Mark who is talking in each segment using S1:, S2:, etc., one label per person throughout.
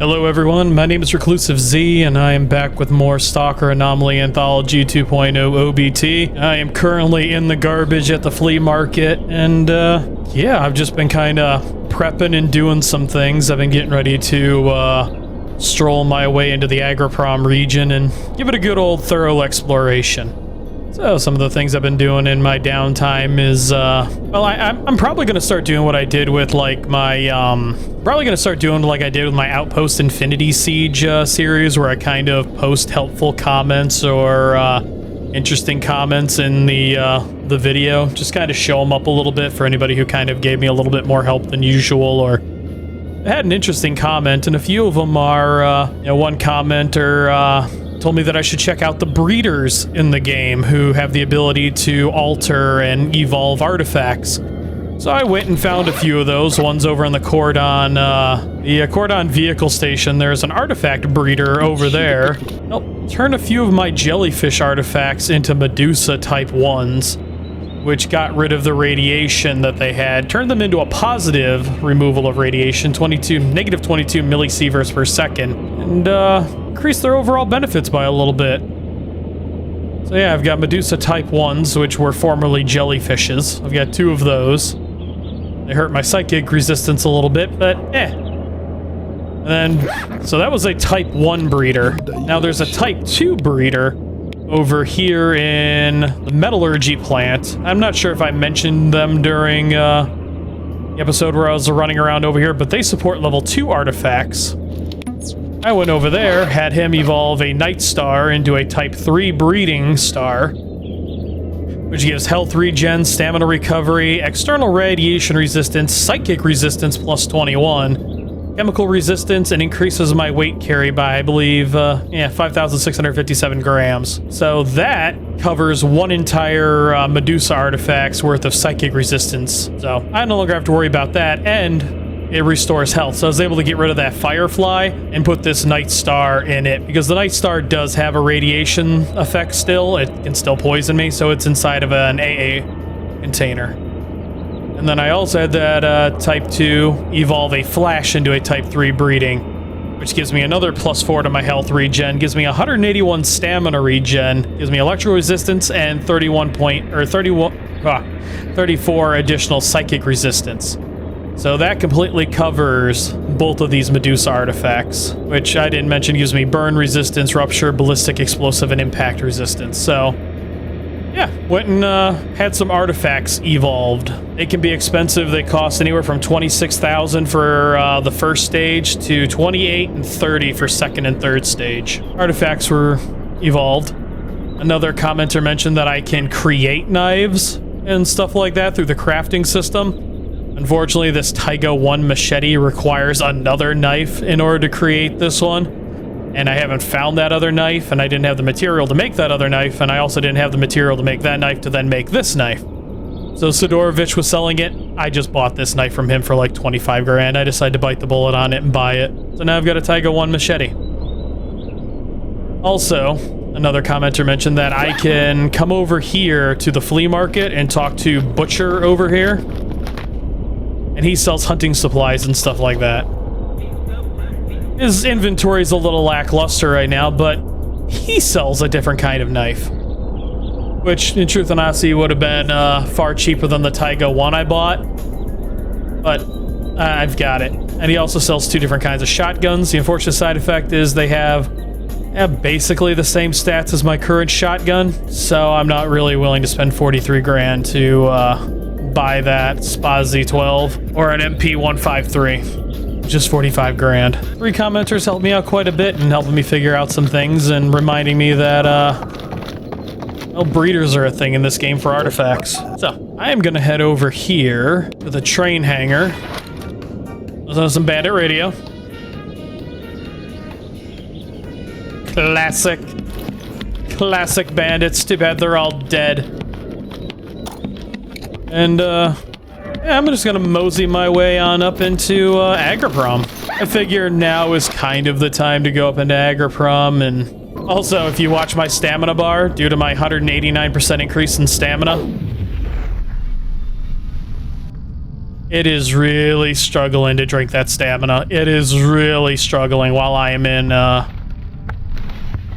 S1: Hello everyone, my name is ReclusiveZ and I am back with more Stalker Anomaly Anthology 2.0 OBT. I am currently in the garbage at the flea market and yeah, I've just been kind of prepping and doing some things. I've been getting ready to stroll my way into the Agroprom region and give it a good old thorough exploration. So some of the things I've been doing in my downtime is, well, I'm probably going to start doing what I did with like my, probably going to start doing like I did with my Outpost Infinity Siege series, where I kind of post helpful comments or interesting comments in the video. Just kind of show them up a little bit for anybody who kind of gave me a little bit more help than usual or had an interesting comment. And a few of them are, you know, one commenter, told me that I should check out the breeders in the game who have the ability to alter and evolve artifacts. So I went and found a few of those. One's over on the Cordon vehicle station. There's an artifact breeder over there. I'll turn a few of my jellyfish artifacts into Medusa type 1s, which got rid of the radiation that they had. Turned them into a positive removal of radiation, negative 22 millisieverts per second, and increase their overall benefits by a little bit. So yeah, I've got Medusa type 1s, which were formerly jellyfishes. I've got 2 of those. They hurt my psychic resistance a little bit, but eh. And then, so that was a type 1 breeder. Now there's a type 2 breeder over here in the metallurgy plant. I'm not sure if I mentioned them during the episode where I was running around over here, but they support level 2 artifacts. I went over there, had him evolve a Night Star into a Type 3 breeding star, which gives health regen, stamina recovery, external radiation resistance, psychic resistance plus 21, chemical resistance, and increases my weight carry by, I believe, 5,657 grams. So that covers one entire Medusa artifact's worth of psychic resistance. So I no longer have to worry about that, and it restores health. So I was able to get rid of that Firefly and put this Night Star in it, because the Night Star does have a radiation effect still. It can still poison me, so it's inside of an AA container. And then I also had that Type 2 evolve a Flash into a Type 3 breeding, which gives me another +4 to my health regen, gives me 181 stamina regen, gives me electrical resistance, and 34 additional psychic resistance. So that completely covers both of these Medusa artifacts, which I didn't mention gives me burn resistance, rupture, ballistic, explosive, and impact resistance. So yeah, went and had some artifacts evolved. They can be expensive. They cost anywhere from 26,000 for the first stage to 28 and 30 for second and third stage. Artifacts were evolved. Another commenter mentioned that I can create knives and stuff like that through the crafting system. Unfortunately, this Taiga 1 machete requires another knife in order to create this one, and I haven't found that other knife, and I didn't have the material to make that other knife, and I also didn't have the material to make that knife to then make this knife. So Sidorovich was selling it. I just bought this knife from him for like 25 grand. I decided to bite the bullet on it and buy it. So now I've got a Taiga 1 machete. Also, another commenter mentioned that I can come over here to the flea market and talk to Butcher over here. And he sells hunting supplies and stuff like that. His inventory's a little lackluster right now, but he sells a different kind of knife, which in truth and honesty would have been far cheaper than the Taiga 1 I bought, but I've got it. And he also sells 2 different kinds of shotguns. The unfortunate side effect is they have basically the same stats as my current shotgun, so I'm not really willing to spend 43 grand to buy that Spaz 12 or an MP 153, just 45 grand. 3 commenters helped me out quite a bit and helping me figure out some things and reminding me that well, breeders are a thing in this game for artifacts. So I am gonna head over here to the train hangar. Listen to some bandit radio. Classic bandits. Too bad they're all dead. And, yeah, I'm just gonna mosey my way on up into, Agroprom. I figure now is kind of the time to go up into Agroprom, and also, if you watch my stamina bar, due to my 189% increase in stamina, It is really struggling to drink that stamina. It is really struggling while I am in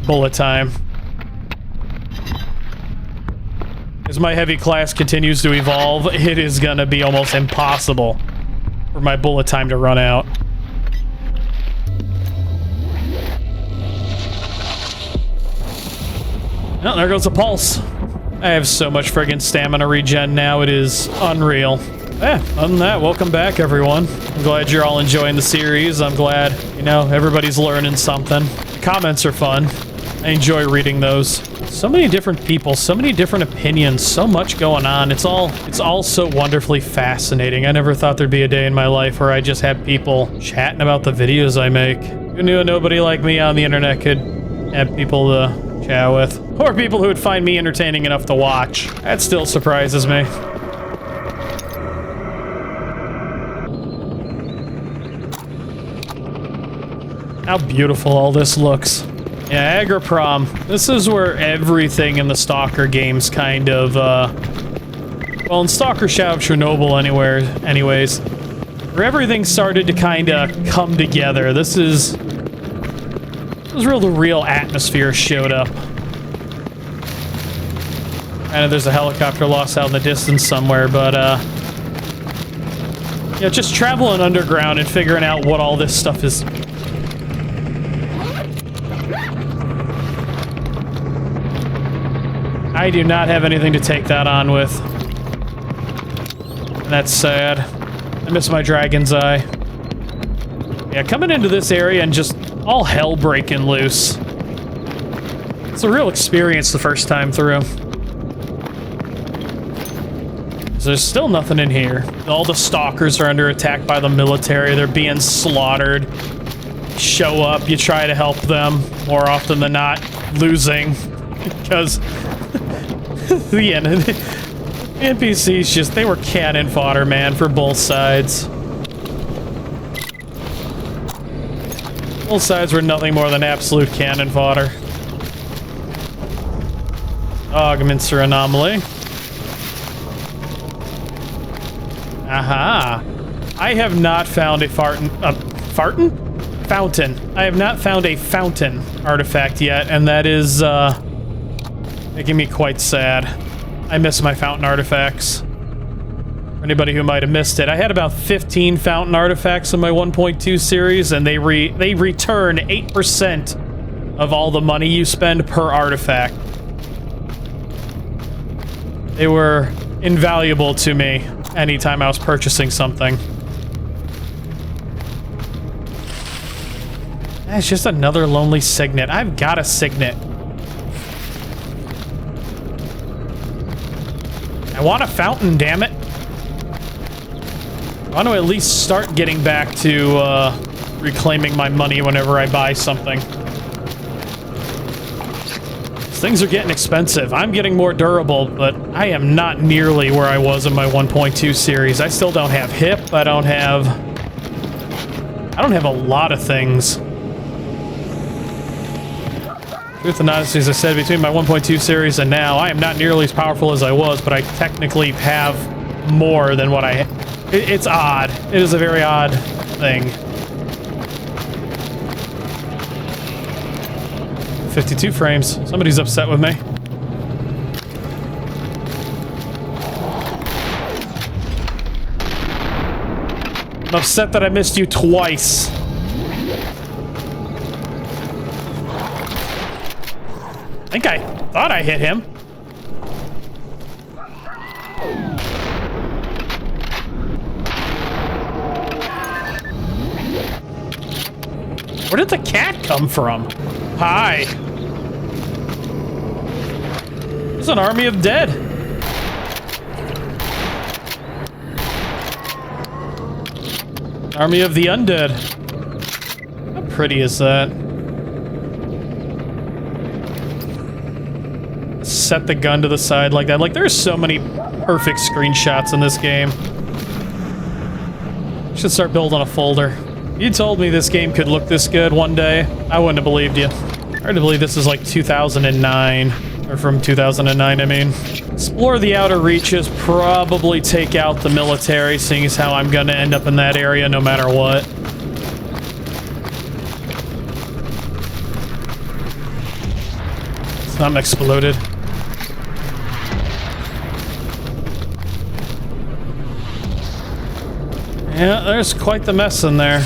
S1: bullet time. As my heavy class continues to evolve, it is gonna be almost impossible for my bullet time to run out. Oh, there goes the pulse. I have so much friggin' stamina regen now, it is unreal. Yeah, other than that, welcome back, everyone. I'm glad you're all enjoying the series. I'm glad, you know, everybody's learning something. Comments are fun. I enjoy reading those. So many different people, so many different opinions, so much going on. It's all so wonderfully fascinating. I never thought there'd be a day in my life where I just had people chatting about the videos I make. Who knew nobody like me on the internet could have people to chat with? Or people who would find me entertaining enough to watch. That still surprises me. How beautiful all this looks. Yeah, Agroprom. This is where everything in the Stalker games kind of, well, in Stalker Shadow of Chernobyl anyways, where everything started to kind of come together. This is where the real atmosphere showed up. I know there's a helicopter lost out in the distance somewhere, but, yeah, just traveling underground and figuring out what all this stuff is. I do not have anything to take that on with. And that's sad. I miss my dragon's eye. Yeah, coming into this area and just all hell breaking loose. It's a real experience the first time through. So there's still nothing in here. All the stalkers are under attack by the military. They're being slaughtered. Show up, you try to help them. More often than not, losing. Because the NPCs just, they were cannon fodder, man, for both sides. Both sides were nothing more than absolute cannon fodder. Stalker Anomaly. Aha. I have not found a fountain. I have not found a fountain artifact yet, and that is, making me quite sad. I miss my fountain artifacts. For anybody who might have missed it, I had about 15 fountain artifacts in my 1.2 series, and they return 8% of all the money you spend per artifact. They were invaluable to me anytime I was purchasing something. It's just another lonely signet. I've got a signet. I want a fountain, damn it. I want to at least start getting back to reclaiming my money whenever I buy something. Things are getting expensive. I'm getting more durable, but I am not nearly where I was in my 1.2 series. I still don't have hip. I don't have a lot of things. Truth and honesty, as I said, between my 1.2 series and now, I am not nearly as powerful as I was, but I technically have more than what I... It's odd. It is a very odd thing. 52 frames. Somebody's upset with me. I'm upset that I missed you twice. I think I thought I hit him. Where did the cat come from? Hi. There's an army of dead. Army of the undead. How pretty is that? Set the gun to the side like that. Like, there's so many perfect screenshots in this game. Should start building a folder. You told me this game could look this good one day, I wouldn't have believed you. Hard to believe this is like 2009. Or from 2009, I mean. Explore the outer reaches, probably take out the military, seeing as how I'm gonna end up in that area no matter what. Something exploded. Yeah, there's quite the mess in there.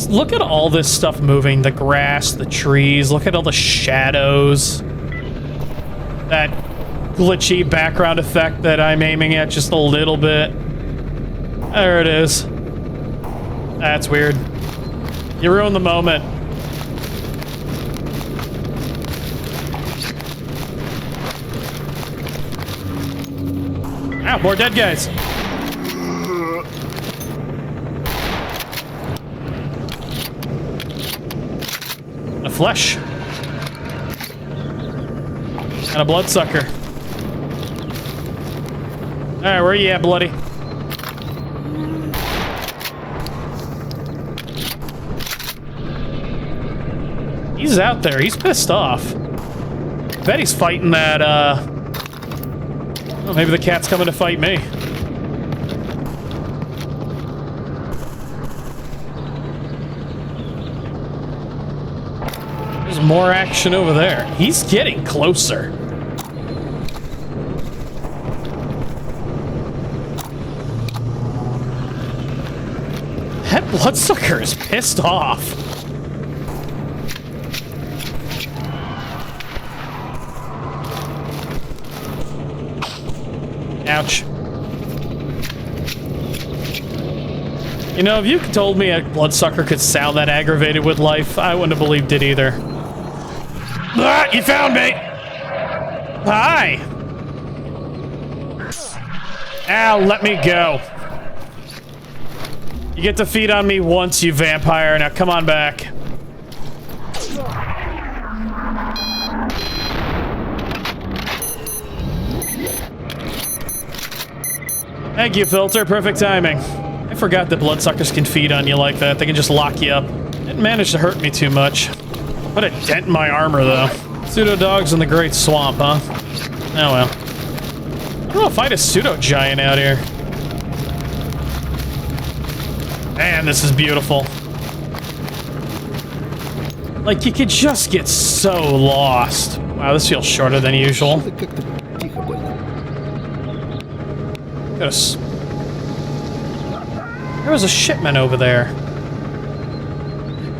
S1: Look at all this stuff moving. The grass, the trees. Look at all the shadows. That glitchy background effect that I'm aiming at just a little bit. There it is. That's weird. You ruined the moment. Ah, more dead guys. A flesh. And a bloodsucker. Alright, where you at, bloody? He's out there. He's pissed off. I bet he's fighting that, oh, maybe the cat's coming to fight me. There's more action over there. He's getting closer. That bloodsucker is pissed off. Ouch. You know, if you told me a bloodsucker could sound that aggravated with life, I wouldn't have believed it either. Ah, you found me! Hi! Ow, let me go. You get to feed on me once, you vampire. Now come on back. Thank you, Filter. Perfect timing. I forgot that bloodsuckers can feed on you like that. They can just lock you up. Didn't manage to hurt me too much. Put a dent in my armor, though. Pseudo-dogs in the Great Swamp, huh? Oh, well. I don't know if I had a pseudo-giant out here. Man, this is beautiful. Like, you could just get so lost. Wow, this feels shorter than usual. There was a shipment over there.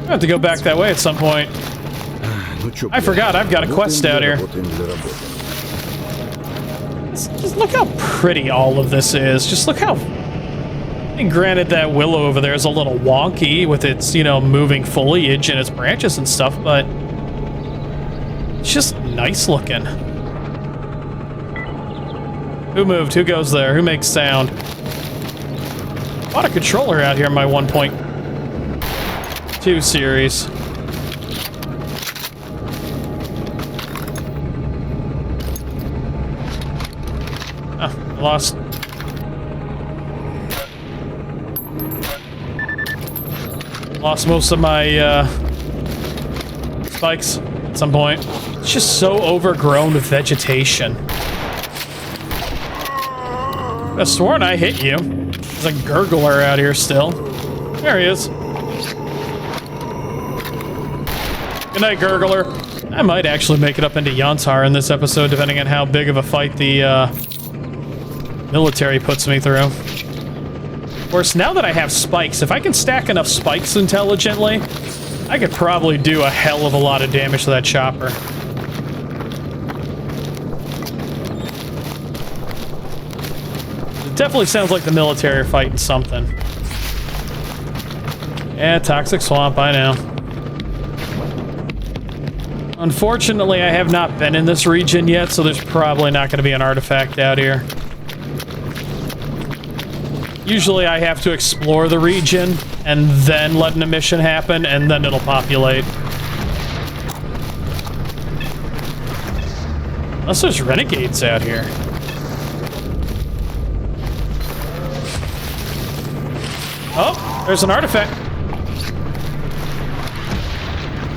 S1: I have to go back that way at some point. I forgot, I've got a quest out here. Just look how pretty all of this is. Just look how... And granted, that willow over there is a little wonky with its, you know, moving foliage and its branches and stuff, but... It's just nice looking. Who moved? Who goes there? Who makes sound? Bought a controller out here in my 1.2 series. Oh, lost. Lost most of my spikes at some point. It's just so overgrown with vegetation. I could have sworn I hit you. There's a gurgler out here still. There he is. Good night, gurgler. I might actually make it up into Yantar in this episode, depending on how big of a fight the military puts me through. Of course, now that I have spikes, if I can stack enough spikes intelligently, I could probably do a hell of a lot of damage to that chopper. Definitely sounds like the military are fighting something. Yeah, toxic swamp, I know. Unfortunately, I have not been in this region yet, so there's probably not going to be an artifact out here. Usually I have to explore the region, and then let an emission happen, and then it'll populate. Unless there's renegades out here. Oh, there's an artifact.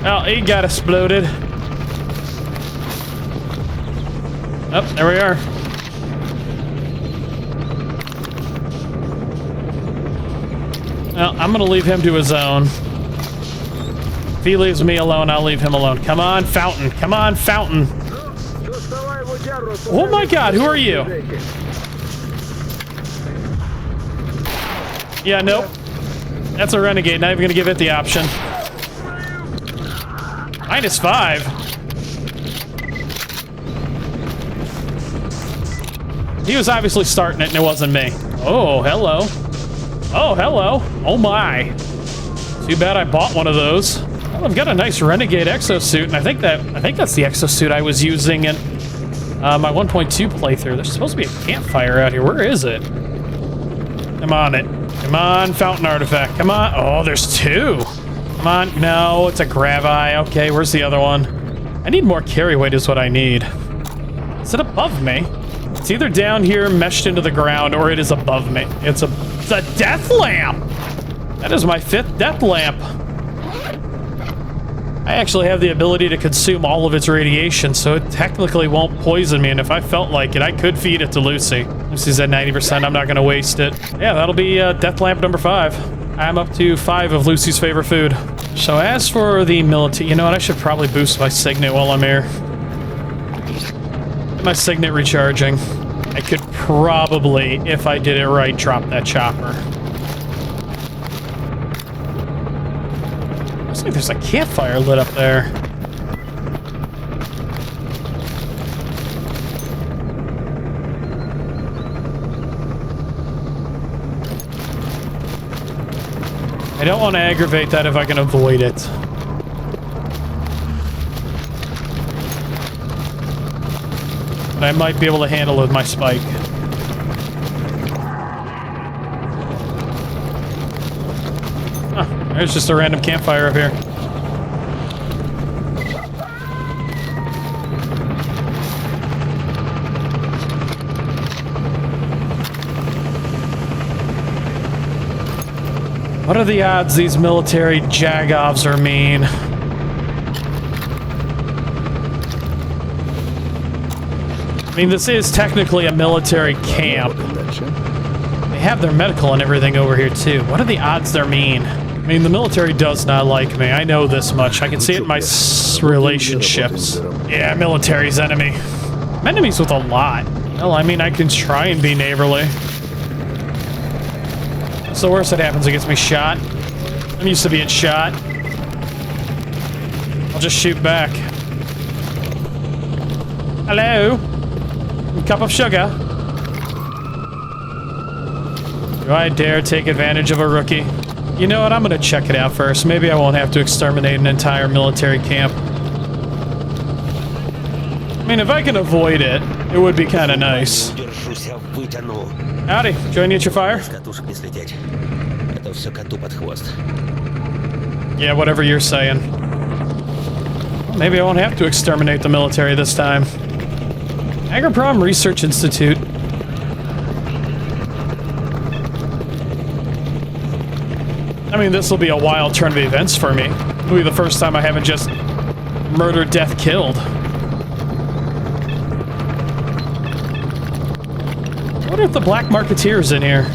S1: Oh, he got exploded. Oh, there we are. Well, I'm gonna leave him to his own. If he leaves me alone, I'll leave him alone. Come on, Fountain. Come on, Fountain. Oh my god, who are you? Yeah, nope. That's a renegade, not even gonna give it the option. -5. He was obviously starting it and it wasn't me. Oh, hello. Oh, hello. Oh my. Too bad I bought one of those. Well, I've got a nice renegade exosuit, and I think that's the exosuit I was using in my 1.2 playthrough. There's supposed to be a campfire out here. Where is it? I'm on it. Come on, Fountain Artifact. Come on. Oh, there's 2. Come on. No, it's a Gravi. Okay, where's the other one? I need more carry weight is what I need. Is it above me? It's either down here, meshed into the ground, or it is above me. It's a death lamp! That is my 5th death lamp. I actually have the ability to consume all of its radiation, so it technically won't poison me, and if I felt like it, I could feed it to Lucy. Lucy's at 90%, I'm not gonna waste it. Yeah, that'll be death lamp number 5. I'm up to 5 of Lucy's favorite food. So as for the military, you know what, I should probably boost my signet while I'm here. Get my signet recharging. I could probably, if I did it right, drop that chopper. Looks like there's a campfire lit up there. I don't want to aggravate that if I can avoid it. But I might be able to handle it with my spike. Huh, there's just a random campfire up here. What are the odds these military Jagovs are mean? I mean, this is technically a military camp. They have their medical and everything over here, too. What are the odds they're mean? I mean, the military does not like me. I know this much. I can see it in my relationships. Yeah, military's enemy. I'm enemies with a lot. Well, I mean, I can try and be neighborly. What's the worst that happens? It gets me shot. I'm used to being shot. I'll just shoot back. Hello? Cup of sugar. Do I dare take advantage of a rookie? You know what? I'm gonna check it out first. Maybe I won't have to exterminate an entire military camp. I mean, if I can avoid it, it would be kind of nice. Howdy. Join you at your fire? Yeah, whatever you're saying. Well, maybe I won't have to exterminate the military this time. Agroprom Research Institute. I mean, this will be a wild turn of events for me. It'll be the first time I haven't just murder, death, killed. I wonder if the Black Marketeer's in here.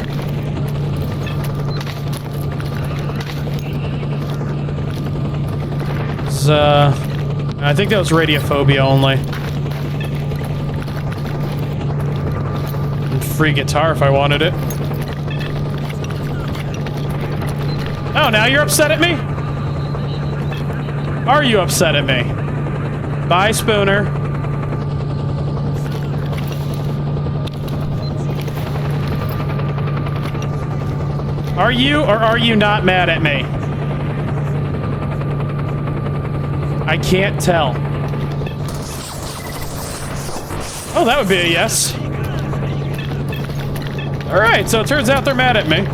S1: I think that was radiophobia only. And free guitar if I wanted it. Oh, now you're upset at me? Are you upset at me? Bye, Spooner. Are you or are you not mad at me? I can't tell. Oh, that would be a yes. Alright, so it turns out they're mad at me.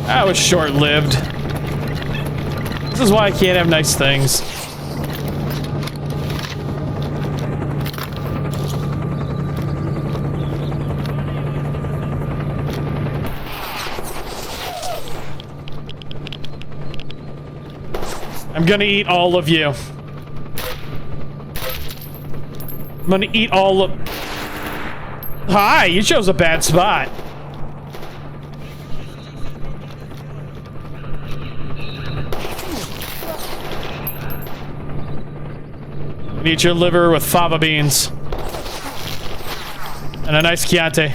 S1: That was short-lived. This is why I can't have nice things. I'm gonna eat all of you. I'm gonna eat all of... Hi, you chose a bad spot. Eat your liver with fava beans. And a nice Chianti.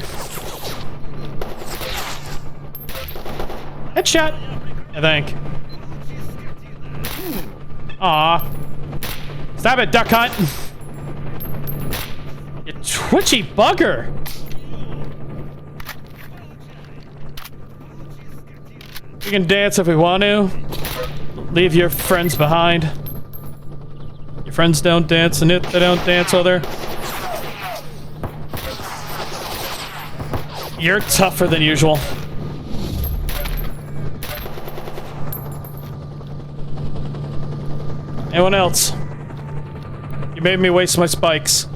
S1: Headshot, I think. Aw. Stop it, duck hunt. You twitchy bugger. We can dance if we want to. Leave your friends behind. Your friends don't dance, and if they don't dance, other. You're tougher than usual. Anyone else? You made me waste my spikes.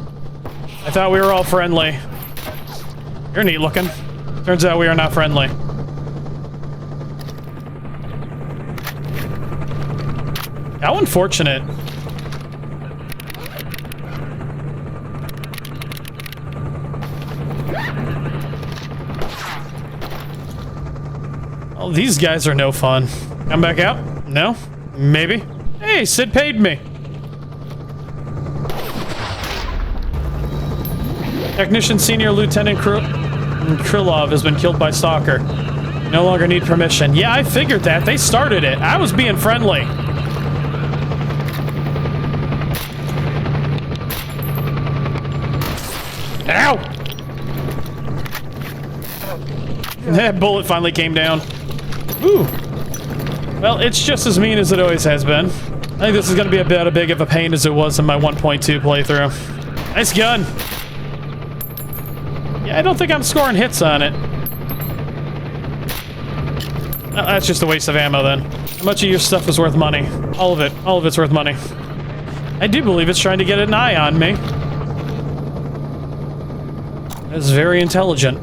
S1: I thought we were all friendly. You're neat looking. Turns out we are not friendly. How unfortunate. Oh, these guys are no fun. Come back out? No? Maybe? Hey, Sid paid me. Technician Senior Lieutenant Krylov has been killed by Stalker. No longer need permission. Yeah, I figured that. They started it. I was being friendly. Ow! That bullet finally came down. Ooh. Well, it's just as mean as it always has been. I think this is going to be about as big of a pain as it was in my 1.2 playthrough. Nice gun. Yeah, I don't think I'm scoring hits on it. Oh, that's just a waste of ammo then. How much of your stuff is worth money? All of it. All of it's worth money. I do believe it's trying to get an eye on me. That's very intelligent.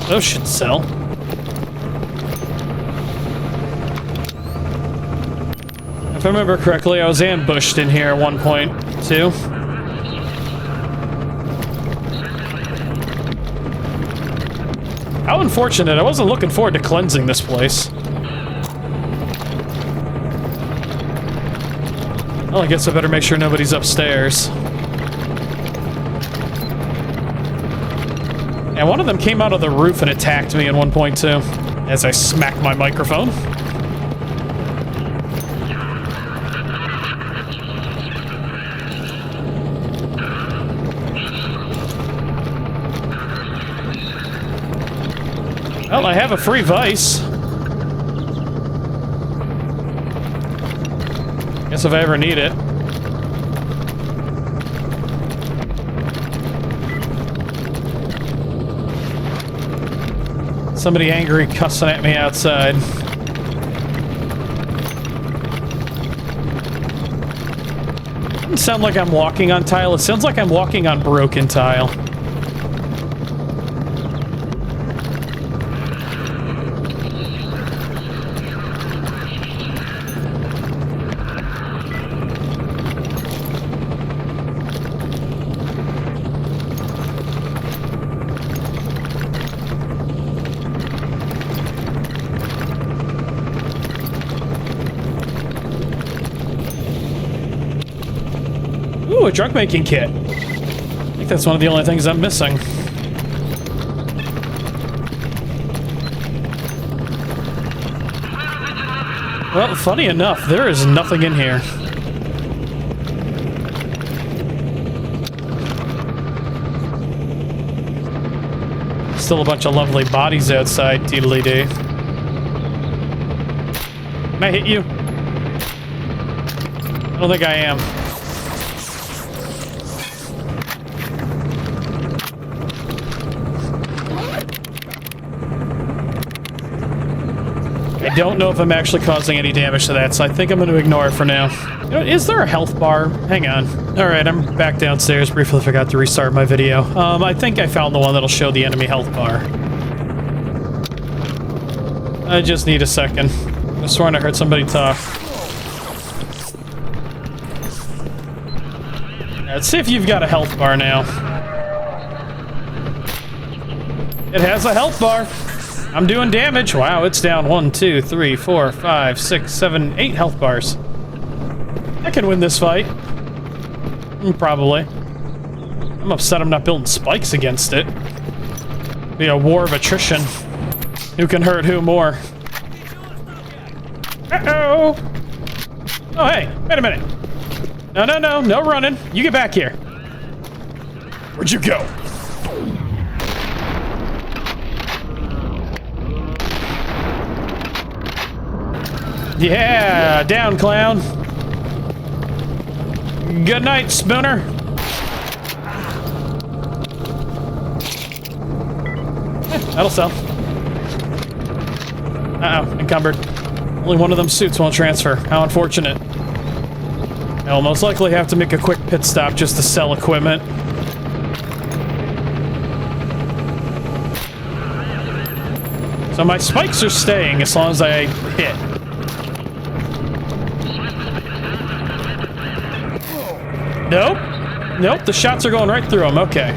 S1: Those should sell. If I remember correctly, I was ambushed in here at one point, too. How unfortunate. I wasn't looking forward to cleansing this place. Well, I guess I better make sure nobody's upstairs. Yeah, one of them came out of the roof and attacked me in 1.2 as I smacked my microphone. Well, I have a free vice. Guess if I ever need it. Somebody angry cussing at me outside. Doesn't sound like I'm walking on tile. It sounds like I'm walking on broken tile. Ooh, a drug making kit. I think that's one of the only things I'm missing. Well, funny enough, there is nothing in here. Still a bunch of lovely bodies outside, deedly-dee. Can I hit you? I don't think I am. I don't know if I'm actually causing any damage to that, so I think I'm going to ignore it for now. You know, is there a health bar? Hang on. Alright, I'm back downstairs. Briefly forgot to restart my video. I think I found the one that'll show the enemy health bar. I just need a second. I sworn I heard somebody talk. Let's see if you've got a health bar now. It has a health bar. I'm doing damage. Wow, it's down 1, 2, 3, 4, 5, 6, 7, 8 health bars. I can win this fight. Probably. I'm upset I'm not building spikes against it. Be a war of attrition. Who can hurt who more? Uh-oh! Oh, hey, wait a minute. No, no, no, no running. You get back here. Where'd you go? Yeah, down, clown. Good night, Spooner. That'll sell. Uh-oh, encumbered. Only one of them suits won't transfer. How unfortunate. I'll most likely have to make a quick pit stop just to sell equipment. So my spikes are staying as long as I hit. Nope. Nope, the shots are going right through them. Okay.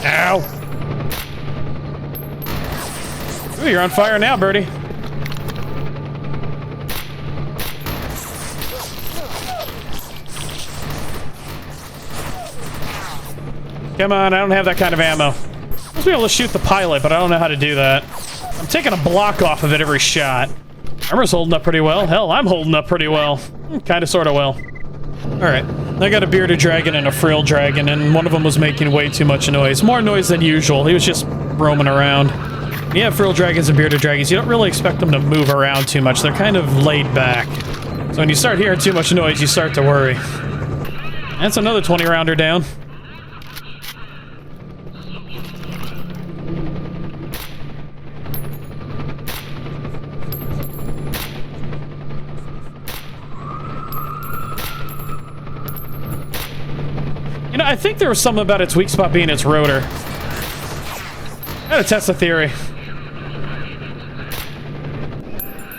S1: Ow. Ooh, you're on fire now, birdie. Come on, I don't have that kind of ammo. I must be able to shoot the pilot, but I don't know how to do that. I'm taking a block off of it every shot. Armor's holding up pretty well. Hell, I'm holding up pretty well. Kinda, sorta well. Alright, I got a bearded dragon and a frill dragon, and one of them was making way too much noise. More noise than usual. He was just roaming around. Yeah, frill dragons and bearded dragons, you don't really expect them to move around too much. They're kind of laid back. So when you start hearing too much noise, you start to worry. That's another 20-rounder down. You know, I think there was something about its weak spot being its rotor. I gotta test the theory.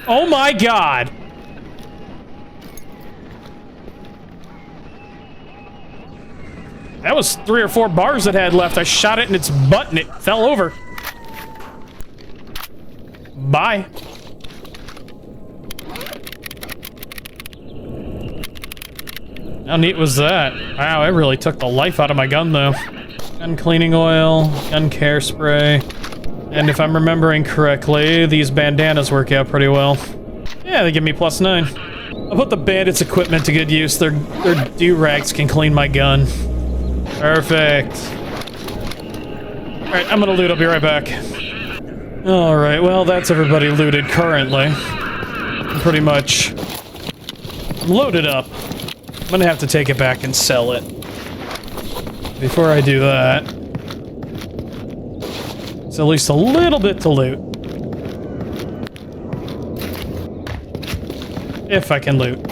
S1: Oh my god! That was 3 or 4 bars it had left. I shot it in its butt and it fell over. Bye. How neat was that? Wow, it really took the life out of my gun, though. Gun cleaning oil, gun care spray. And if I'm remembering correctly, these bandanas work out pretty well. Yeah, they give me +9. I'll put the bandits' equipment to good use. Their do-rags can clean my gun. Perfect. Alright, I'm gonna loot. I'll be right back. Alright, well, that's everybody looted currently. I'm pretty much loaded up. I'm gonna have to take it back and sell it. Before I do that, it's at least a little bit to loot. If I can loot.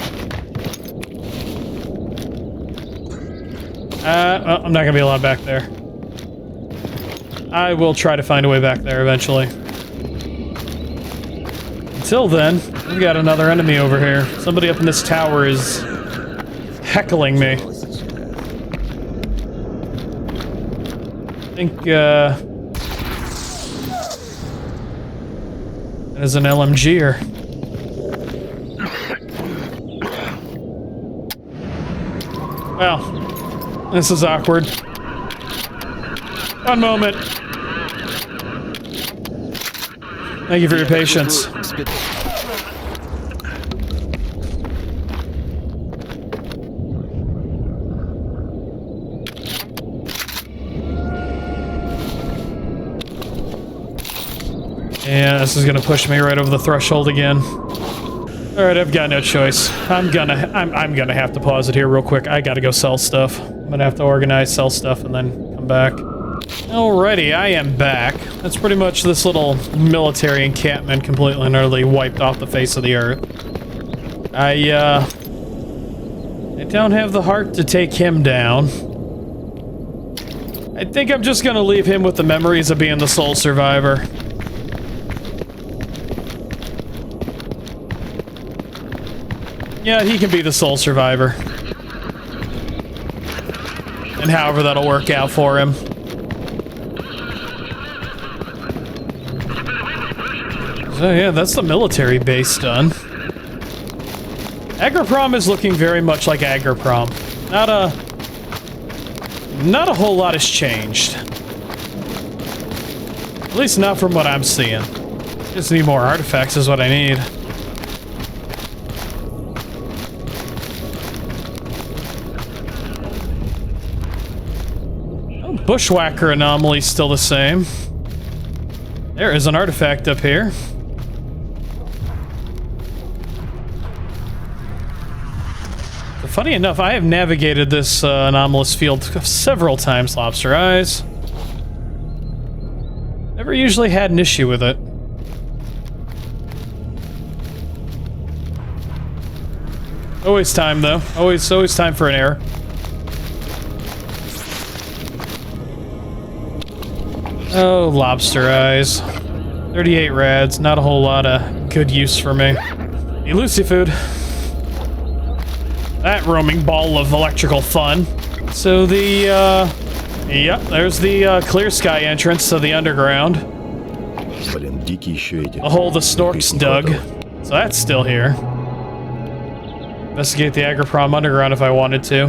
S1: Well, I'm not gonna be allowed back there. I will try to find a way back there eventually. Until then, we've got another enemy over here. Somebody up in this tower is heckling me. I think, that is an LMGer. Well, this is awkward. One moment. Thank you for your patience. Yeah, this is gonna push me right over the threshold again. Alright, I've got no choice. I'm gonna have to pause it here real quick. I gotta go sell stuff. I'm gonna have to organize, sell stuff, and then come back. Alrighty, I am back. That's pretty much this little military encampment completely and utterly wiped off the face of the earth. I don't have the heart to take him down. I think I'm just gonna leave him with the memories of being the sole survivor. Yeah, he can be the sole survivor. And however that'll work out for him. So yeah, that's the military base done. Agroprom is looking very much like Agroprom. Not a whole lot has changed. At least not from what I'm seeing. Just need more artifacts is what I need. Oh, Bushwhacker Anomaly still the same. There is an artifact up here. Funny enough, I have navigated this anomalous field several times, Lobster Eyes. Never usually had an issue with it. Always time, though. Always time for an error. Oh, Lobster Eyes. 38 rads, not a whole lot of good use for me. Elusive food. That roaming ball of electrical fun. So the, yep, there's the clear sky entrance to the underground. A hole the Snorks dug. So that's still here. Investigate the Agroprom underground if I wanted to.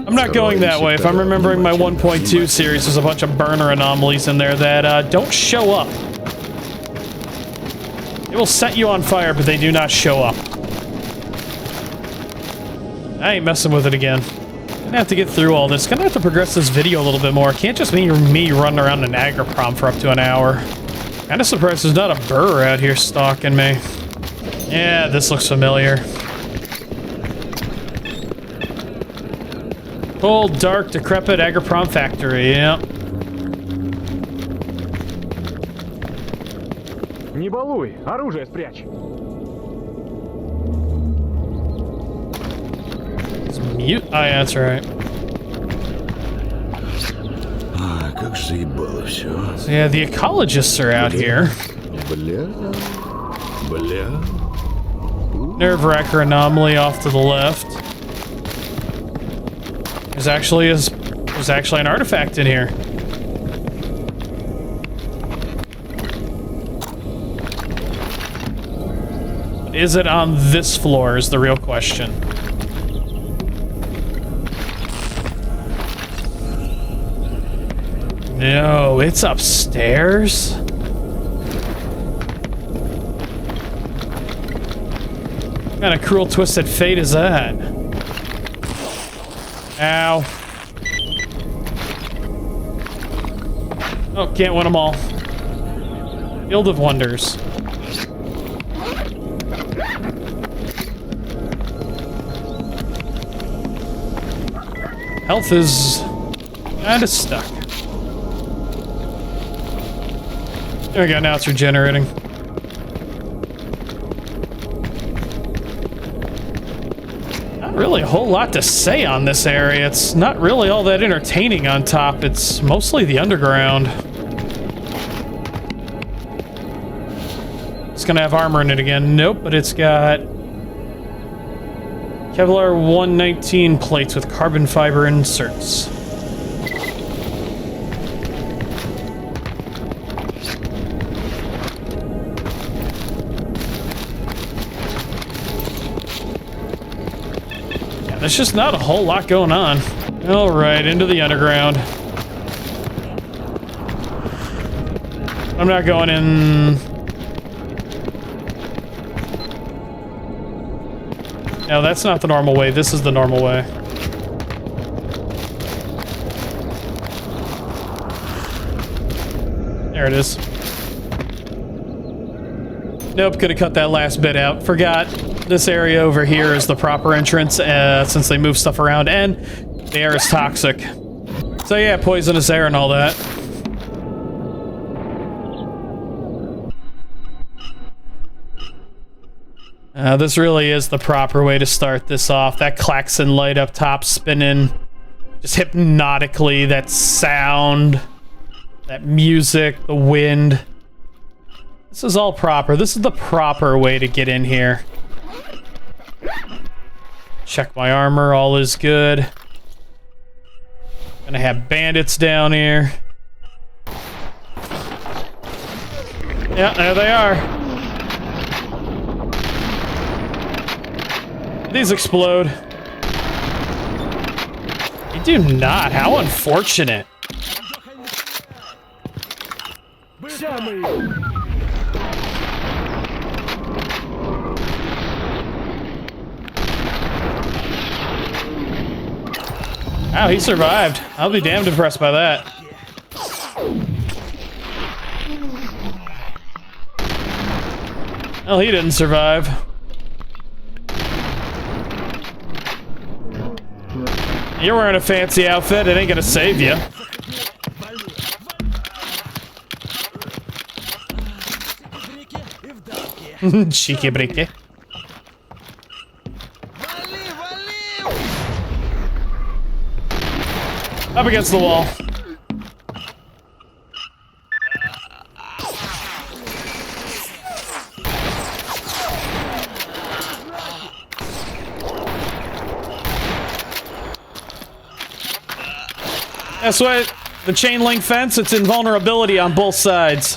S1: I'm not going that way. If I'm remembering my 1.2 series, there's a bunch of burner anomalies in there that don't show up. They will set you on fire, but they do not show up. I ain't messing with it again. Gonna have to get through all this. Gonna have to progress this video a little bit more. Can't just be me running around in Agroprom for up to an hour. Kinda surprised there's not a burr out here stalking me. Yeah, this looks familiar. Cold, dark, decrepit Agroprom factory, yeah.
S2: Не балуй, оружие спрячь.
S1: Mute? Oh, yeah, that's right. So yeah, the ecologists are out here. Nerve-wracker anomaly off to the left. There's actually an artifact in here. Is it on this floor is the real question. No, it's upstairs? What kind of cruel, twisted fate is that? Ow. Oh, can't win them all. Field of Wonders. Health is kinda stuck. There we go, now it's regenerating. Not really a whole lot to say on this area. It's not really all that entertaining on top. It's mostly the underground. It's gonna have armor in it again. Nope, but it's got Kevlar 119 plates with carbon fiber inserts. There's just not a whole lot going on. All right, into the underground. I'm not going in. No, that's not the normal way. This is the normal way. There it is. Nope, could have cut that last bit out. Forgot. This area over here is the proper entrance, since they move stuff around, and the air is toxic. So yeah, poisonous air and all that. This really is the proper way to start this off. That klaxon light up top spinning. Just hypnotically, that sound, that music, the wind. This is all proper. This is the proper way to get in here. Check my armor, all is good. Gonna have bandits down here. Yeah, there they are. These explode. They do not. How unfortunate. Wow, he survived. I'll be damned impressed by that. Well, he didn't survive. You're wearing a fancy outfit, it ain't gonna save you. Cheeky bricky. Up against the wall. That's why the chain link fence, it's invulnerability on both sides.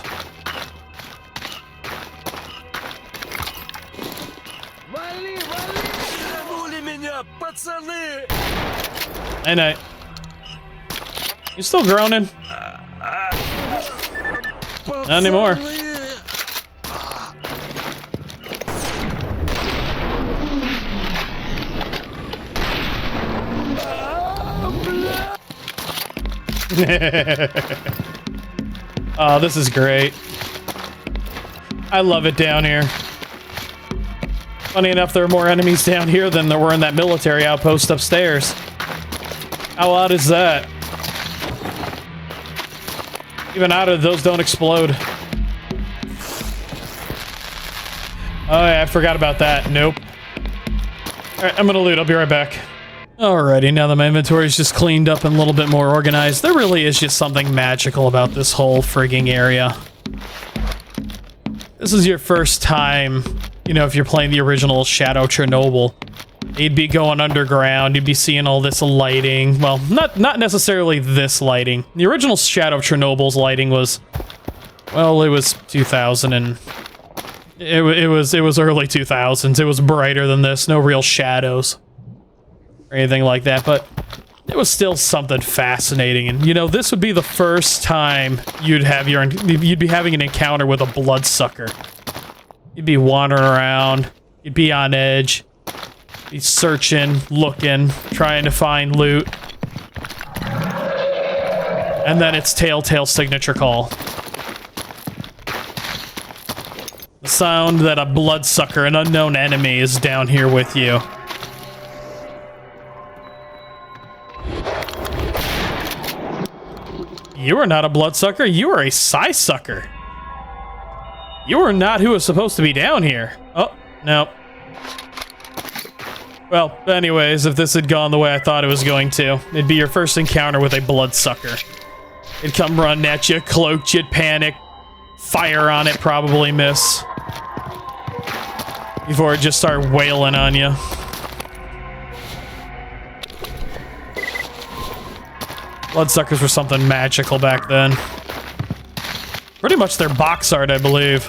S1: Hey, night. You still groaning? Not anymore. Oh, this is great. I love it down here. Funny enough, there are more enemies down here than there were in that military outpost upstairs. How odd is that? Even out of those don't explode. Oh yeah, I forgot about that. Nope. Alright, I'm gonna loot. I'll be right back. Alrighty, now that my inventory is just cleaned up and a little bit more organized, there really is just something magical about this whole frigging area. This is your first time, you know, if you're playing the original Shadow Chernobyl. You'd be going underground, you'd be seeing all this lighting. Well, not necessarily this lighting. The original Shadow Chernobyl's lighting was, well, it was 2000 and it was early 2000s. It was brighter than this, no real shadows or anything like that, but it was still something fascinating. And you know, this would be the first time you'd be having an encounter with a bloodsucker. You'd be wandering around, you'd be on edge, be searching, looking, trying to find loot. And then it's Telltale signature call. The sound that a bloodsucker, an unknown enemy, is down here with you. You are not a bloodsucker, you are a psi-sucker. You are not who is supposed to be down here. Oh, no. Well, anyways, if this had gone the way I thought it was going to, it'd be your first encounter with a bloodsucker. It'd come running at you, cloaked, you'd panic, fire on it, probably miss. Before it just started wailing on you. Bloodsuckers were something magical back then. Pretty much their box art, I believe.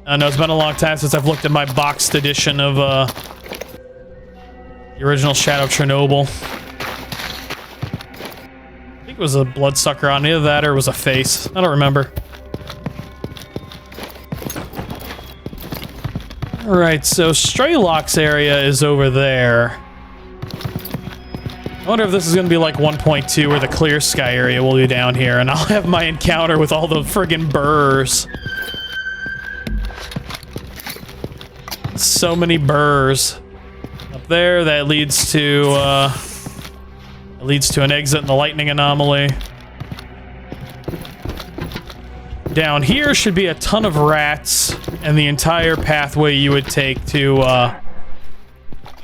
S1: I know it's been a long time since I've looked at my boxed edition of the original Shadow Chernobyl. I think it was a bloodsucker on either that or it was a face. I don't remember. Alright, so Straylock's area is over there. I wonder if this is going to be like 1.2 where the clear sky area will be down here and I'll have my encounter with all the friggin' burrs. So many burrs. Up there, that leads to an exit in the lightning anomaly. Down here should be a ton of rats and the entire pathway you would take to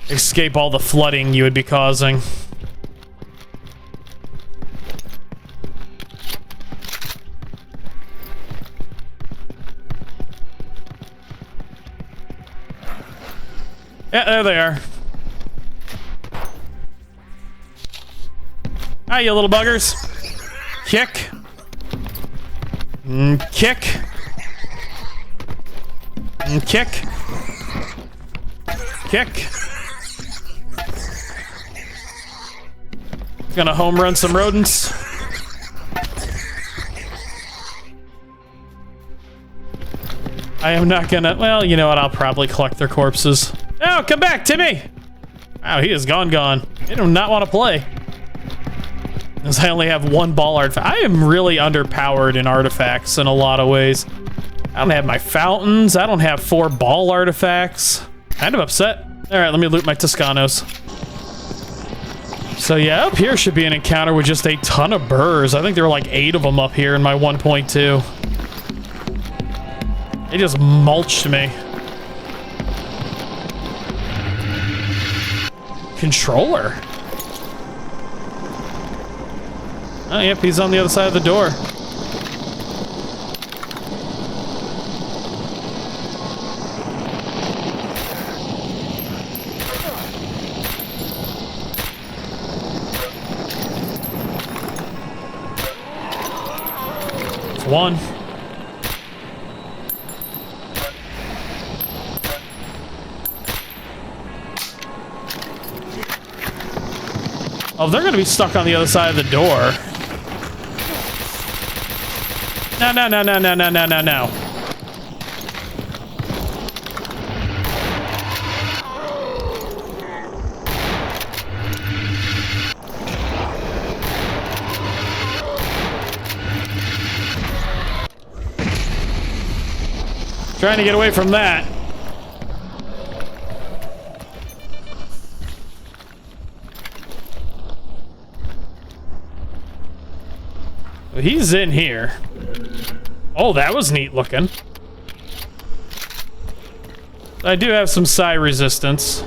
S1: escape all the flooding you would be causing. Yeah, there they are. Hi, you little buggers. Kick. Kick. Kick. Kick. Gonna home run some rodents. I am not gonna, well, you know what, I'll probably collect their corpses. Oh, come back, Timmy! Wow, he is gone. They do not want to play. Because I only have one ball artifact. I am really underpowered in artifacts in a lot of ways. I don't have my fountains. I don't have 4 ball artifacts. Kind of upset. All right, let me loot my Toscanos. So yeah, up here should be an encounter with just a ton of burrs. I think there were like 8 of them up here in my 1.2. They just mulched me. Controller. Oh, yep, he's on the other side of the door. It's one. Oh, they're gonna be stuck on the other side of the door. No. Trying to get away from that. He's in here. Oh, that was neat looking. I do have some psi resistance.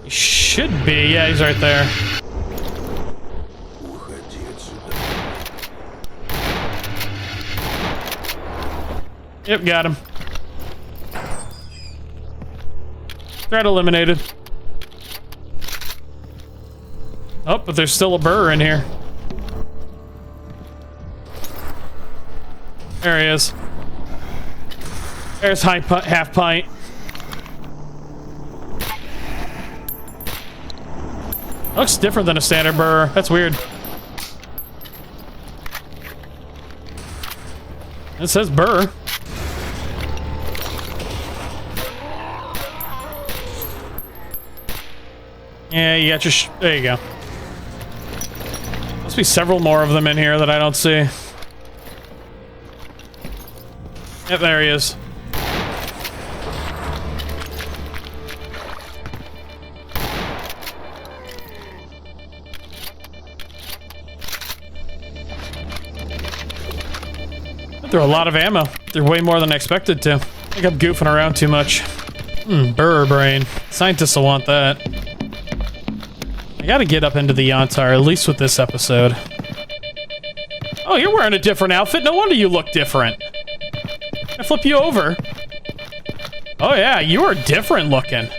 S1: He should be. Yeah, he's right there. Yep, got him. Threat eliminated. Oh, but there's still a burr in here. There he is. There's half pint. Looks different than a standard burr. That's weird. It says burr. Yeah, you got your there you go. Must be several more of them in here that I don't see. Yep, there he is. They're a lot of ammo. They're way more than I expected to. I think I'm goofing around too much. Burr brain. Scientists will want that. I gotta get up into the Yantar, at least with this episode. Oh, you're wearing a different outfit? No wonder you look different. I flip you over. Oh yeah, you are different looking.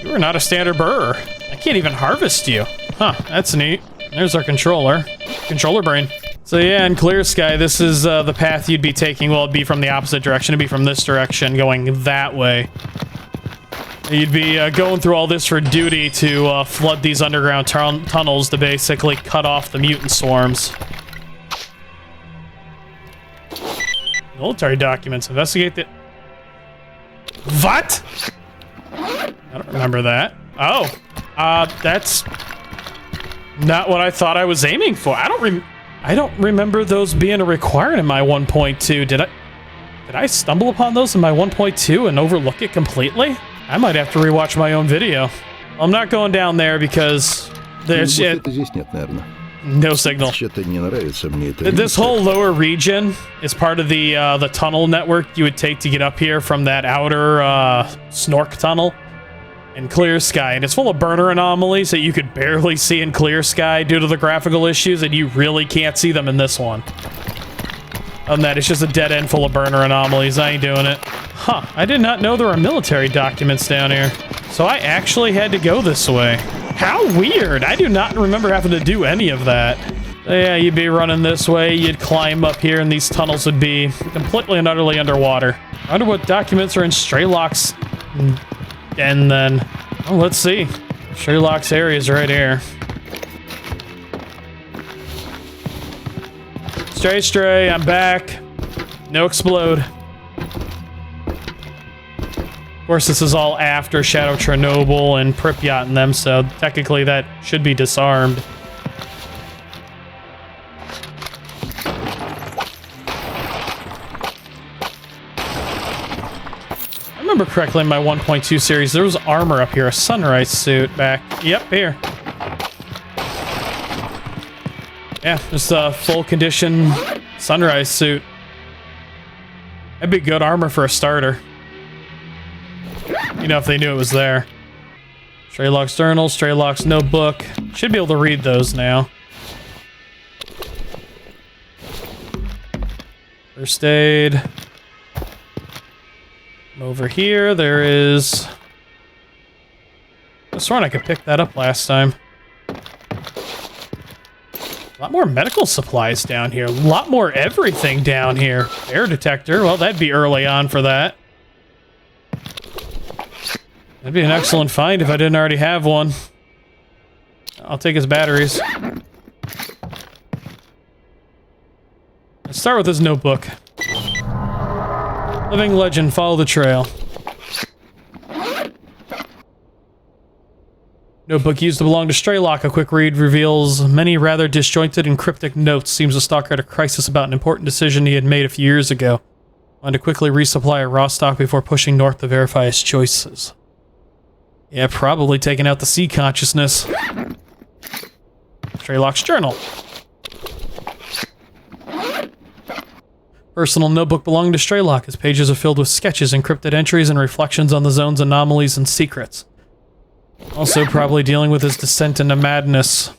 S1: You are not a standard burr. I can't even harvest you. Huh, that's neat. There's our controller. Controller brain. So yeah, in Clear Sky, this is the path you'd be taking. Well, it'd be from the opposite direction. It'd be from this direction, going that way. You'd be going through all this for duty to flood these underground tunnels to basically cut off the mutant swarms. Military documents. Investigate the... What? I don't remember that. Oh. That's... not what I thought I was aiming for. I don't remember those being a requirement in my 1.2. Did I stumble upon those in my 1.2 and overlook it completely? I might have to rewatch my own video. I'm not going down there because There's shit.
S3: Здесь нет, наверное.
S1: No signal.
S3: Что-то не нравится мне это.
S1: This whole lower region is part of the tunnel network you would take to get up here from that outer snork tunnel in clear sky, and it's full of burner anomalies that you could barely see in clear sky due to the graphical issues, and you really can't see them in this one. Other than that, it's just a dead end full of burner anomalies. I ain't doing it. Huh, I did not know there were military documents down here. So I actually had to go this way. How weird. I do not remember having to do any of that. Yeah, you'd be running this way, you'd climb up here, and these tunnels would be completely and utterly underwater. I wonder what documents are in Strelok's den then. Oh, let's see. Strelok's area is right here. Stray, I'm back. No explode. Of course, this is all after Shadow Chernobyl and Pripyat and them, so technically that should be disarmed. I remember correctly in my 1.2 series, there was armor up here, a sunrise suit back. Yep, here. Yeah, just a full condition sunrise suit. That'd be good armor for a starter. You know, if they knew it was there. Strelok's journal, Strelok's notebook. Should be able to read those now. First aid. Over here, there is... I sworn I could pick that up last time. A lot more medical supplies down here. A lot more everything down here. Air detector. Well, that'd be early on for that. That'd be an excellent find if I didn't already have one. I'll take his batteries. Let's start with his notebook. Living legend, follow the trail. Notebook used to belong to Strelok. A quick read reveals many rather disjointed and cryptic notes. Seems the Stalker had a crisis about an important decision he had made a few years ago. Wanted to quickly resupply a raw stock before pushing north to verify his choices. Yeah, probably taking out the sea consciousness. Strelok's journal. Personal notebook belonging to Strelok. His pages are filled with sketches, encrypted entries, and reflections on the zone's anomalies and secrets. Also probably dealing with his descent into madness.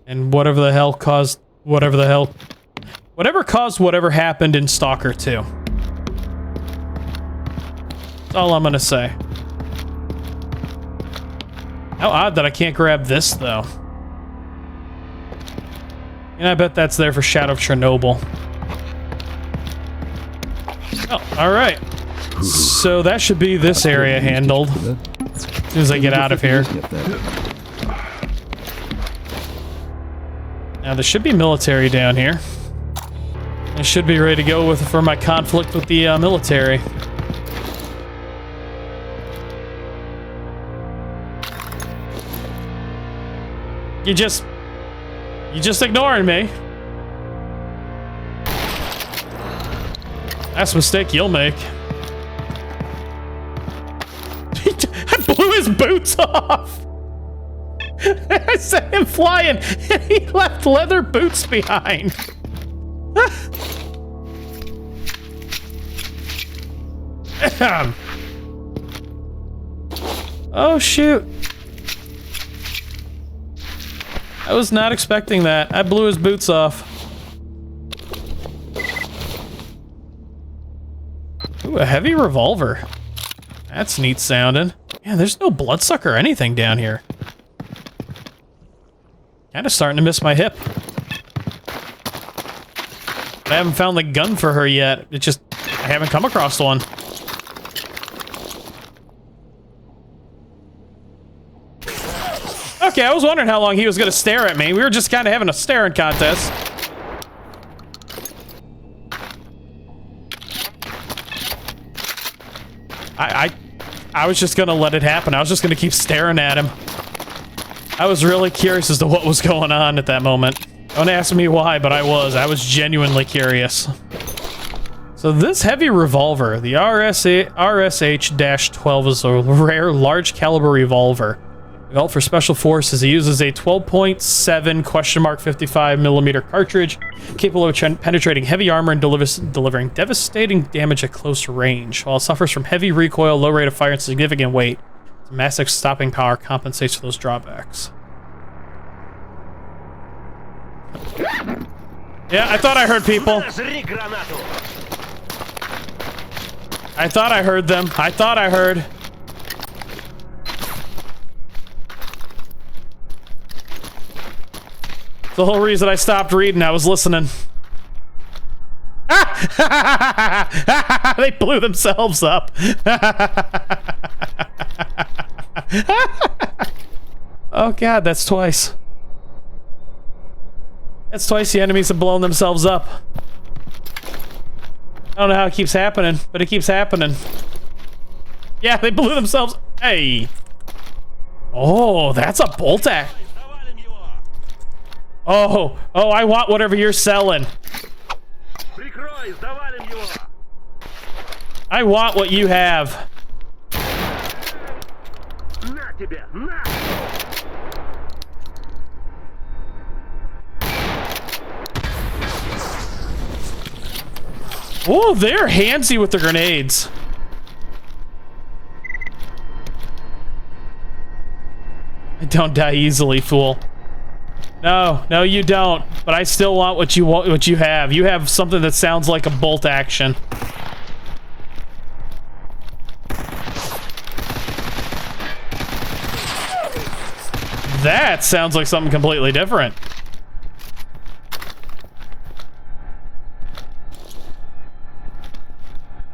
S1: And whatever caused whatever happened in Stalker 2. That's all I'm gonna say. How odd that I can't grab this, though. And I bet that's there for Shadow Chernobyl. Oh, alright. So that should be this area handled. As soon as I get out of here. Now, there should be military down here. I should be ready to go for my conflict with the military. You just ignoring me. That's a mistake you'll make. I blew his boots off. I sent him flying, and he left leather boots behind. Oh, shoot. I was not expecting that. I blew his boots off. Ooh, a heavy revolver. That's neat sounding. Yeah, there's no bloodsucker or anything down here. Kinda starting to miss my hip. But I haven't found the gun for her yet. I haven't come across one. Okay, I was wondering how long he was gonna stare at me. We were just kind of having a staring contest. I was just gonna let it happen. I was just gonna keep staring at him. I was really curious as to what was going on at that moment. Don't ask me why, but I was genuinely curious. So this heavy revolver, the RSH-12, is a rare large caliber revolver. Developed for Special Forces, it uses a 12.7 $55mm cartridge, capable of penetrating heavy armor and delivering devastating damage at close range. While it suffers from heavy recoil, low rate of fire, and significant weight, its massive stopping power compensates for those drawbacks. Yeah, I thought I heard people. I thought I heard them. I thought I heard. The whole reason I stopped reading, I was listening. They blew themselves up. Oh god, that's twice. That's twice the enemies have blown themselves up. I don't know how it keeps happening, but it keeps happening. Yeah, they blew themselves. Hey. Oh, that's a bolt act. Oh, I want whatever you're selling. I want what you have. Oh, they're handsy with the grenades. I don't die easily, fool. No, you don't. But I still want what you have. You have something that sounds like a bolt action. That sounds like something completely different.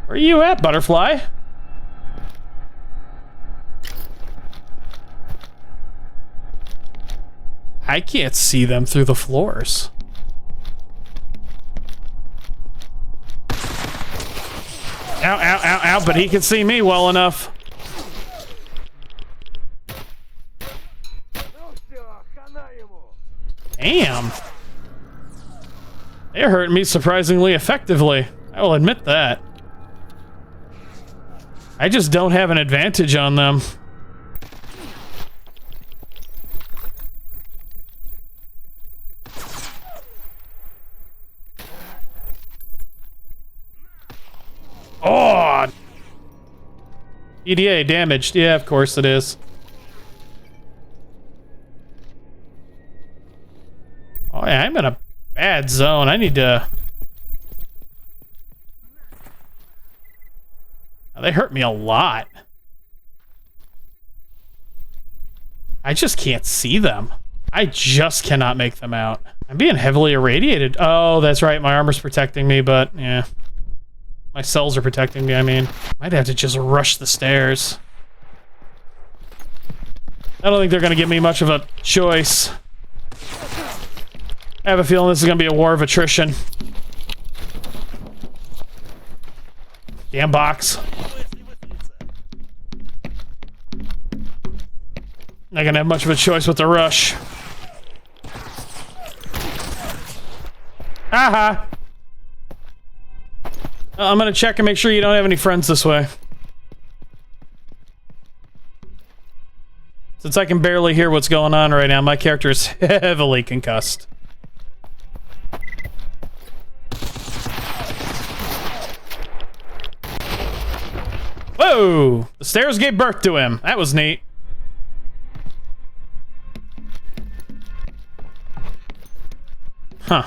S1: Where are you at, butterfly? I can't see them through the floors. Ow, but he can see me well enough. Damn. They're hurting me surprisingly effectively. I will admit that. I just don't have an advantage on them. Oh! EDA damaged. Yeah, of course it is. Oh yeah, I'm in a bad zone. I need to... Oh, they hurt me a lot. I just can't see them. I just cannot make them out. I'm being heavily irradiated. Oh, that's right. My armor's protecting me, but yeah. My cells are protecting me, I mean. Might have to just rush the stairs. I don't think they're gonna give me much of a choice. I have a feeling this is gonna be a war of attrition. Damn box. Not gonna have much of a choice with the rush. Haha. I'm gonna check and make sure you don't have any friends this way. Since I can barely hear what's going on right now, my character is heavily concussed. Whoa! The stairs gave birth to him. That was neat. Huh.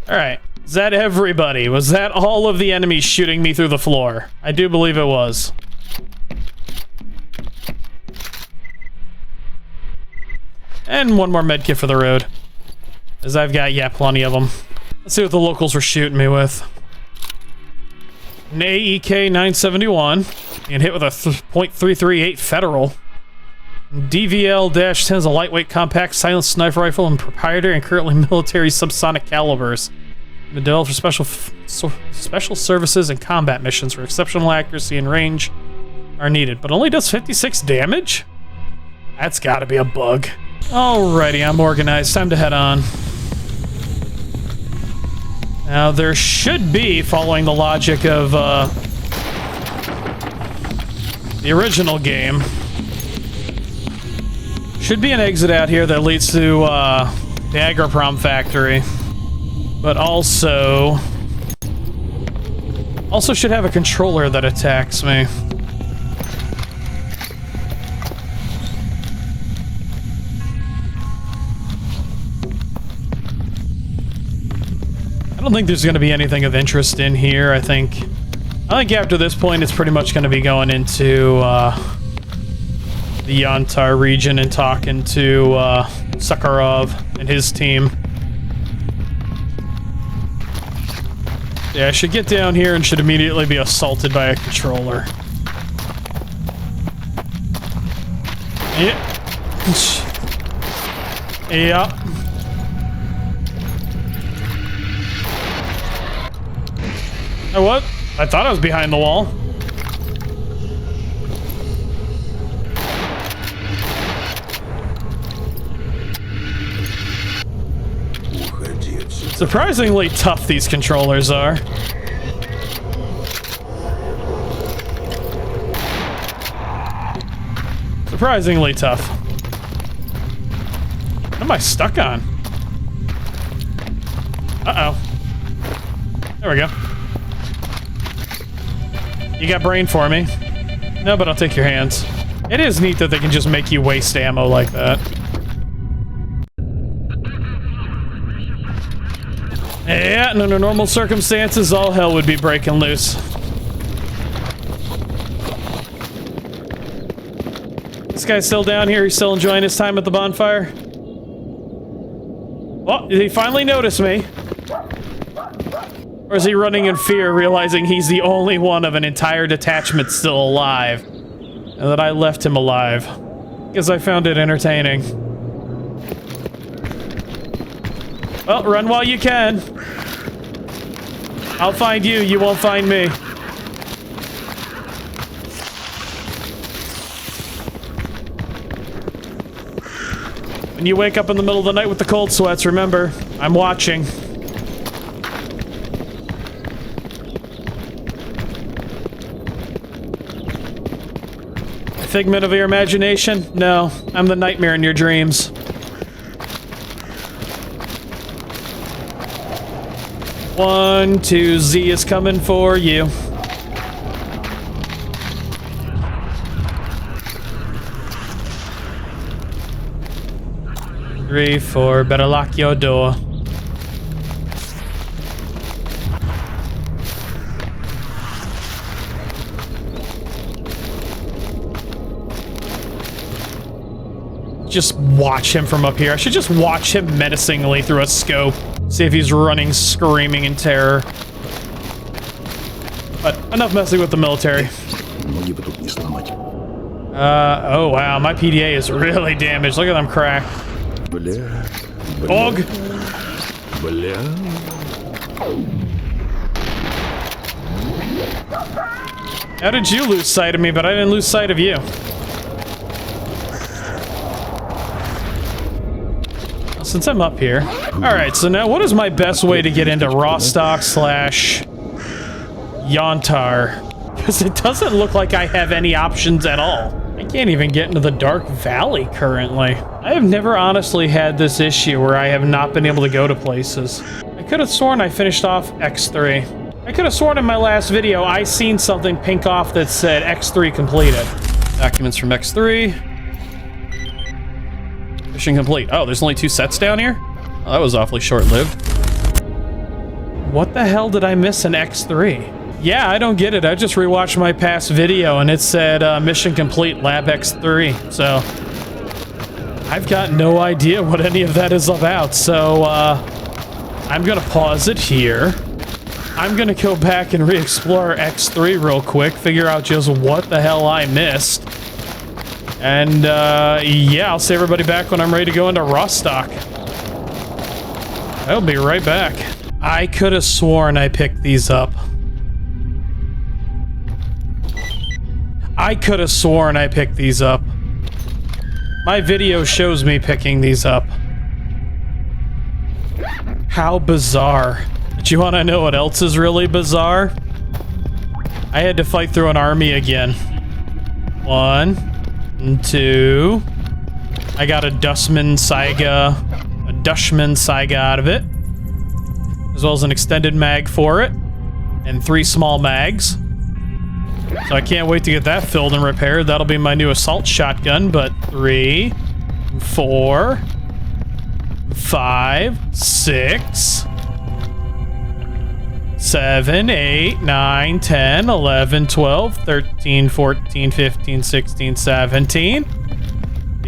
S1: Alright. Is that everybody? Was that all of the enemies shooting me through the floor? I do believe it was. And one more medkit for the road. As I've got, yeah, plenty of them. Let's see what the locals were shooting me with. An AEK 971. And hit with a .338 Federal. DVL-10 is a lightweight compact silenced sniper rifle and proprietary and currently military subsonic calibers. Developed for special services and combat missions where exceptional accuracy and range are needed, but only does 56 damage? That's gotta be a bug. Alrighty, I'm organized. Time to head on. Now, there should be, following the logic of the original game, Should be an exit out here that leads to the Agroprom factory. But also should have a controller that attacks me. I don't think there's going to be anything of interest in here. I think after this point it's pretty much going to be going into the Yantar region and talking to Sakharov and his team. Yeah, I should get down here and should immediately be assaulted by a controller. Yeah. Yeah. Oh, what? I thought I was behind the wall. Surprisingly tough these controllers are. Surprisingly tough. What am I stuck on? Uh-oh. There we go. You got brain for me? No, but I'll take your hands. It is neat that they can just make you waste ammo like that. Yeah, under normal circumstances, all hell would be breaking loose. This guy's still down here. He's still enjoying his time at the bonfire. Well, did he finally notice me? Or is he running in fear, realizing he's the only one of an entire detachment still alive? And that I left him alive. Because I found it entertaining. Well, run while you can. I'll find you, you won't find me. When you wake up in the middle of the night with the cold sweats, remember, I'm watching. A figment of your imagination? No, I'm the nightmare in your dreams. One, two, Z is coming for you. Three, four, better lock your door. Just watch him from up here. I should just watch him menacingly through a scope. See if he's running, screaming in terror. But enough messing with the military. Oh wow, my PDA is really damaged. Look at them crack. Og! How did you lose sight of me, but I didn't lose sight of you? Since I'm up here. Alright, so now what is my best way to get into Rostock / Yantar? Because it doesn't look like I have any options at all. I can't even get into the Dark Valley currently. I have never honestly had this issue where I have not been able to go to places. I could have sworn I finished off X3. I could have sworn in my last video I seen something pink off that said X3 completed. Documents from X3. Mission complete. Oh, there's only 2 sets down here? Oh, that was awfully short-lived. What the hell did I miss in X3? Yeah, I don't get it. I just rewatched my past video and it said mission complete lab X3. So I've got no idea what any of that is about. So I'm gonna pause it here. I'm gonna go back and re-explore X3 real quick, figure out just what the hell I missed. And, yeah, I'll see everybody back when I'm ready to go into Rostock. I'll be right back. I could have sworn I picked these up. I could have sworn I picked these up. My video shows me picking these up. How bizarre. But you want to know what else is really bizarre? I had to fight through an army again. 1, 2, I got a Dustman Saiga out of it, as well as an extended mag for it, and 3 small mags. So I can't wait to get that filled and repaired. That'll be my new assault shotgun, but 3, 4, 5, 6, 7, 8, 9, 10, 11, 12, 13, 14, 15, 16, 17,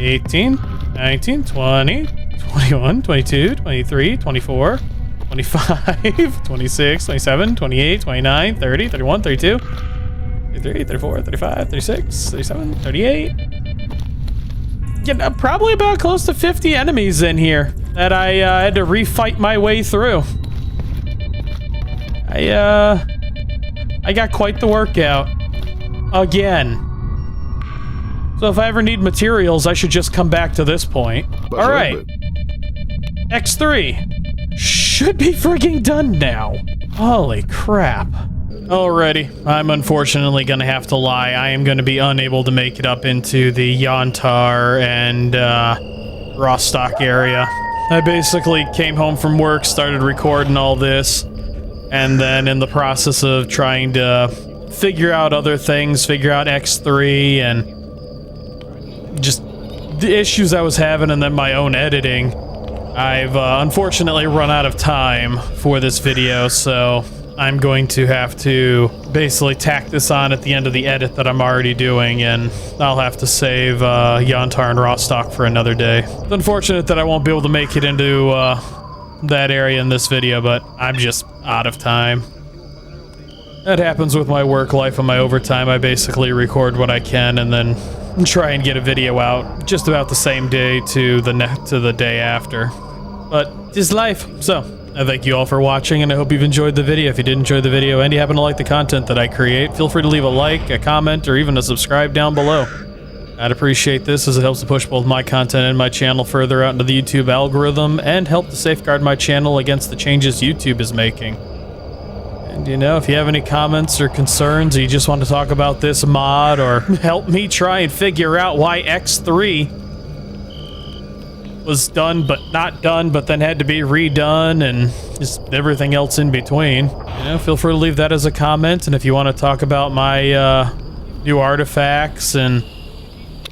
S1: 18, 19, 20, 21, 22, 23, 24, 25, 26, 27, 28, 29, 30, 31, 32, 33, 34, 35, 36, 37, 38. You know, probably about close to 50 enemies in here that I had to refight my way through. I got quite the workout. Again. So if I ever need materials, I should just come back to this point. Alright. X3. Should be frigging done now. Holy crap. Alrighty. I'm unfortunately gonna have to lie. I am gonna be unable to make it up into the Yantar and Rostock area. I basically came home from work, started recording all this, and then in the process of trying to figure out other things, figure out X3 and just the issues I was having, and then my own editing, I've unfortunately run out of time for this video, so I'm going to have to basically tack this on at the end of the edit that I'm already doing, and I'll have to save Yantar and Rostock for another day. It's unfortunate that I won't be able to make it into that area in this video, but I'm just out of time. That happens with my work life and my overtime. I basically record what I can and then try and get a video out just about the same day to the day after. But it's life. So I thank you all for watching, and I hope you've enjoyed the video. If you did enjoy the video and you happen to like the content that I create, feel free to leave a like, a comment, or even a subscribe down below. I'd appreciate this, as it helps to push both my content and my channel further out into the YouTube algorithm and help to safeguard my channel against the changes YouTube is making. And you know, if you have any comments or concerns, or you just want to talk about this mod, or help me try and figure out why X3 was done but not done, but then had to be redone, and just everything else in between, you know, feel free to leave that as a comment. And if you want to talk about my new artifacts and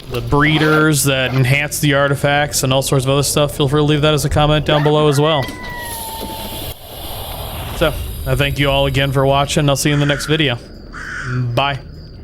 S1: the breeders that enhance the artifacts and all sorts of other stuff, feel free to leave that as a comment down below as well. So I thank you all again for watching. I'll see you in the next video. Bye.